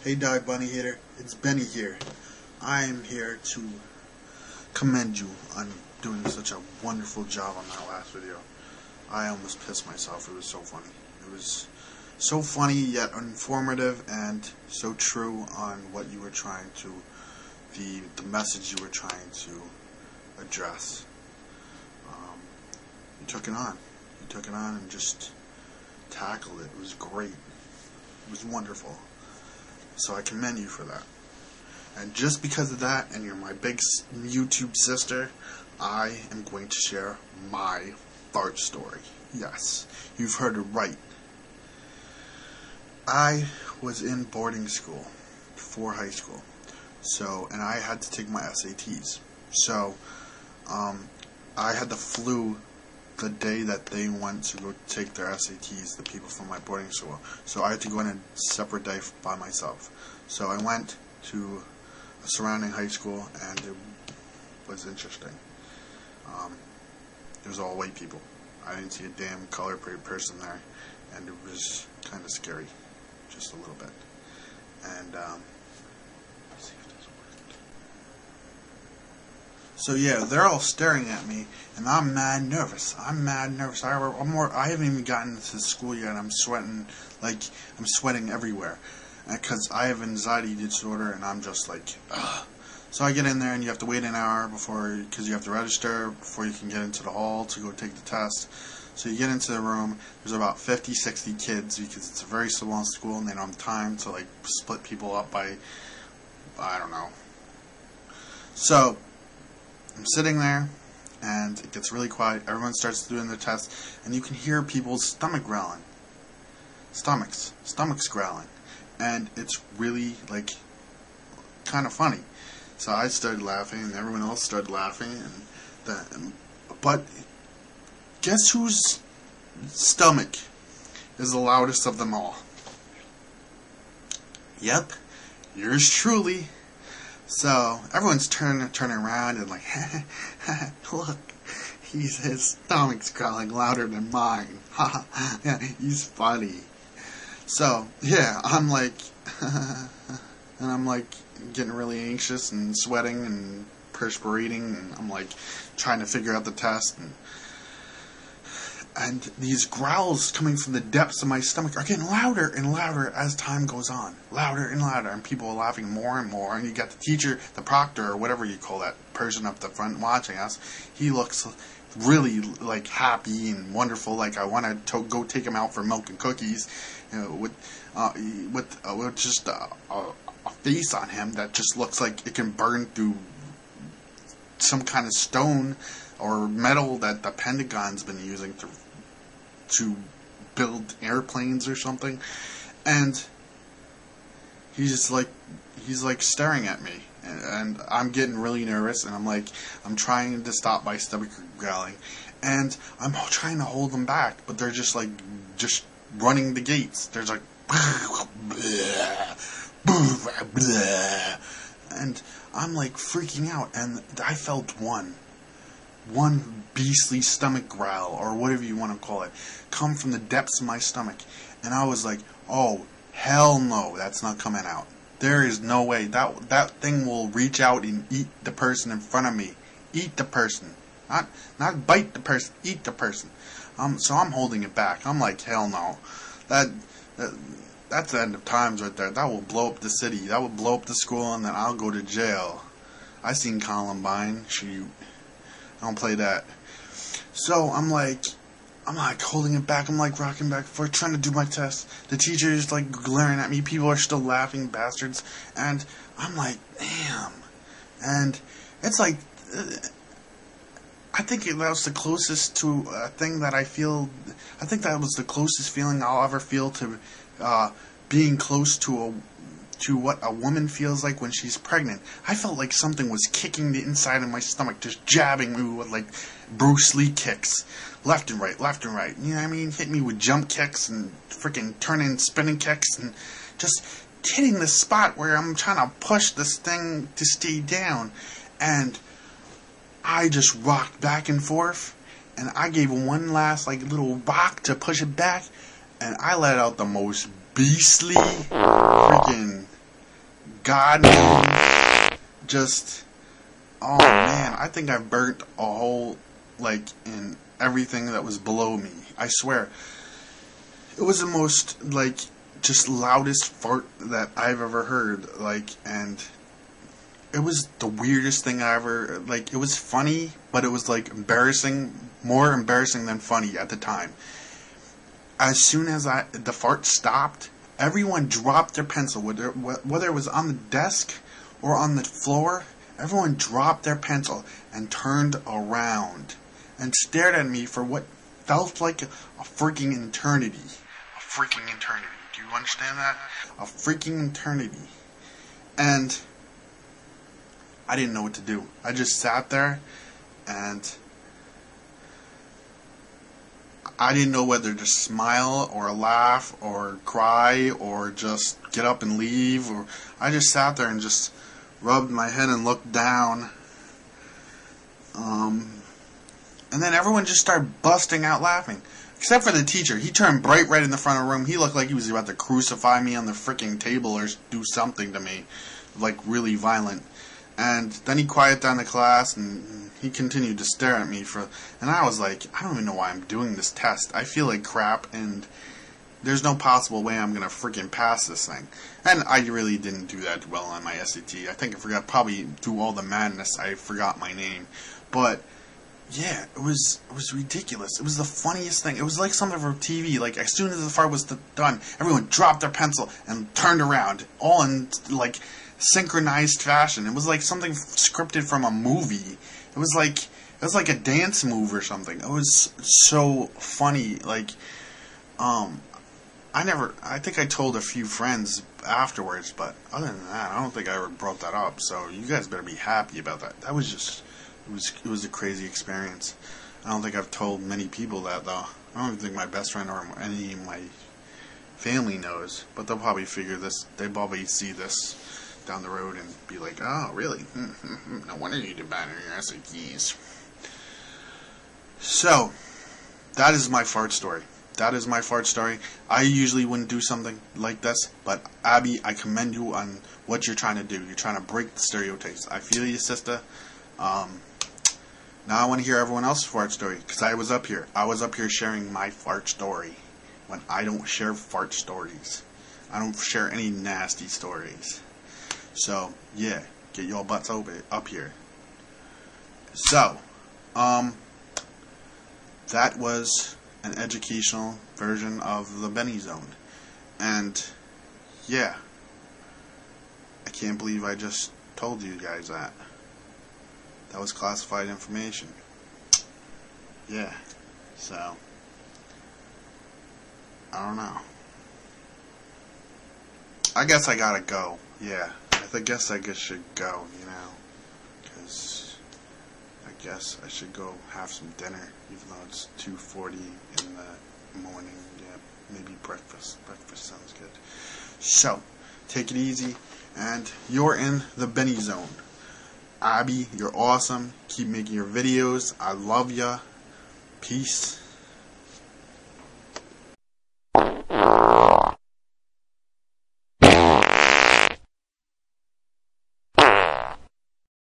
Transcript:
Hey DieBunnyHater, it's Benny here. I am here to commend you on doing such a wonderful job on that last video. I almost pissed myself. It was so funny. It was so funny yet informative and so true on what you were trying to, the message you were trying to address. You took it on. You took it on and just tackled it. It was great. It was wonderful. So I commend you for that. And just because of that, and you're my big YouTube sister, I am going to share my fart story. Yes, you've heard it right. I was in boarding school before high school, and I had to take my SATs. So, I had the flu the day that they went to go take their SATs, the people from my boarding school. So I had to go in a separate day by myself. So I went to a surrounding high school, and it was interesting. It was all white people. I didn't see a damn colored person there, and it was kind of scary, just a little bit. And let's see if this worked. So yeah, they're all staring at me, and I'm mad nervous. I haven't even gotten to school yet, and I'm sweating, I'm sweating everywhere. Because I have anxiety disorder, and I'm just like, ugh. So I get in there, and you have to wait an hour because you have to register before you can get into the hall to go take the test. So you get into the room, there's about 50, 60 kids, because it's a very small school, and they don't have time to, split people up by, I don't know. So, I'm sitting there, and it gets really quiet. Everyone starts doing their test, and you can hear people's stomachs growling. And it's really, kind of funny. So I started laughing, and everyone else started laughing, but guess whose stomach is the loudest of them all? Yep, yours truly. So everyone's turning around and look, his stomach's growling louder than mine. Yeah, he's funny. So, yeah, I'm and I'm getting really anxious and sweating and perspiring, and I'm trying to figure out the test, and these growls coming from the depths of my stomach are getting louder and louder as time goes on. Louder and louder, and people are laughing more and more, and you got the teacher, the proctor, or whatever you call that person up the front watching us. He looks really happy and wonderful, I want to go take him out for milk and cookies, with just a face on him that just looks like it can burn through some kind of stone or metal that the Pentagon's been using to build airplanes or something. And he's staring at me. And I'm getting really nervous, and I'm trying to stop my stomach growling, and I'm trying to hold them back, but they're just running the gates. There's and I'm freaking out, and I felt one beastly stomach growl, or whatever you want to call it, come from the depths of my stomach, and I was like, oh, hell no, that's not coming out. There is no way. That thing will reach out and eat the person in front of me. Eat the person. Not bite the person. Eat the person. So I'm holding it back. I'm like, hell no. That's the end of times right there. That will blow up the city. That will blow up the school, and then I'll go to jail. I seen Columbine. Shoot. I don't play that. So I'm holding it back. I'm rocking back and forth, trying to do my test. The teacher is glaring at me. People are still laughing, bastards. And I'm damn. And it's I think that was the closest to a thing that I feel. I think that was the closest feeling I'll ever feel to being close to what a woman feels like when she's pregnant. I felt like something was kicking the inside of my stomach, just jabbing me with Bruce Lee kicks, left and right. You know what I mean? Hit me with jump kicks and freaking turning, spinning kicks, and just hitting the spot where I'm trying to push this thing to stay down. And I just rocked back and forth, and I gave one last little rock to push it back, and I let out the most beastly freaking God knows, just, oh man, I think I burnt a hole, like, in everything that was below me. I swear. It was the most, like, just loudest fart that I've ever heard, like, and it was the weirdest thing I ever, like, it was funny, but it was, like, embarrassing, more embarrassing than funny at the time. As soon as the fart stopped, everyone dropped their pencil, whether it was on the desk or on the floor. Everyone dropped their pencil and turned around and stared at me for what felt like a freaking eternity. A freaking eternity. Do you understand that? A freaking eternity. And I didn't know what to do. I just sat there and I didn't know whether to smile or laugh or cry or just get up and leave. Or I just sat there and just rubbed my head and looked down. And then everyone just started busting out laughing. Except for the teacher. He turned bright red in the front of the room. He looked like he was about to crucify me on the freaking table or do something to me. Like, really violent. And then he quieted down the class and he continued to stare at me and I was like, I don't even know why I'm doing this test. I feel like crap and there's no possible way I'm going to freaking pass this thing. And I really didn't do that well on my SAT. I think I forgot, probably through all the madness, I forgot my name. But yeah, it was ridiculous. It was the funniest thing. It was like something from TV. Like, as soon as the fart was done, everyone dropped their pencil and turned around, all in, like, synchronized fashion. It was like something scripted from a movie. It was like a dance move or something. It was so funny. Like, I think I told a few friends afterwards, but other than that, I don't think I ever brought that up. So you guys better be happy about that. That was just, it was a crazy experience. I don't think I've told many people that, though. I don't even think my best friend or any of my family knows, but they'll probably figure this, they probably see this down the road and be like, oh, really? No wonder you did bad in your SATs. So, that is my fart story. That is my fart story. I usually wouldn't do something like this, but Abby, I commend you on what you're trying to do. You're trying to break the stereotypes. I feel you, sister. Now I want to hear everyone else's fart story, because I was up here. I was up here sharing my fart story, when I don't share fart stories. I don't share any nasty stories. So, yeah, get your butts up here. So, that was an educational version of the Benny Zone. And, yeah, I can't believe I just told you guys that. That was classified information. Yeah, so, I don't know. I guess I gotta go, yeah. I guess I should go, you know, because I guess I should go have some dinner, even though it's 2:40 in the morning. Yeah, maybe breakfast. Breakfast sounds good. So, take it easy, and you're in the Benny Zone. Abby, you're awesome. Keep making your videos. I love ya. Peace.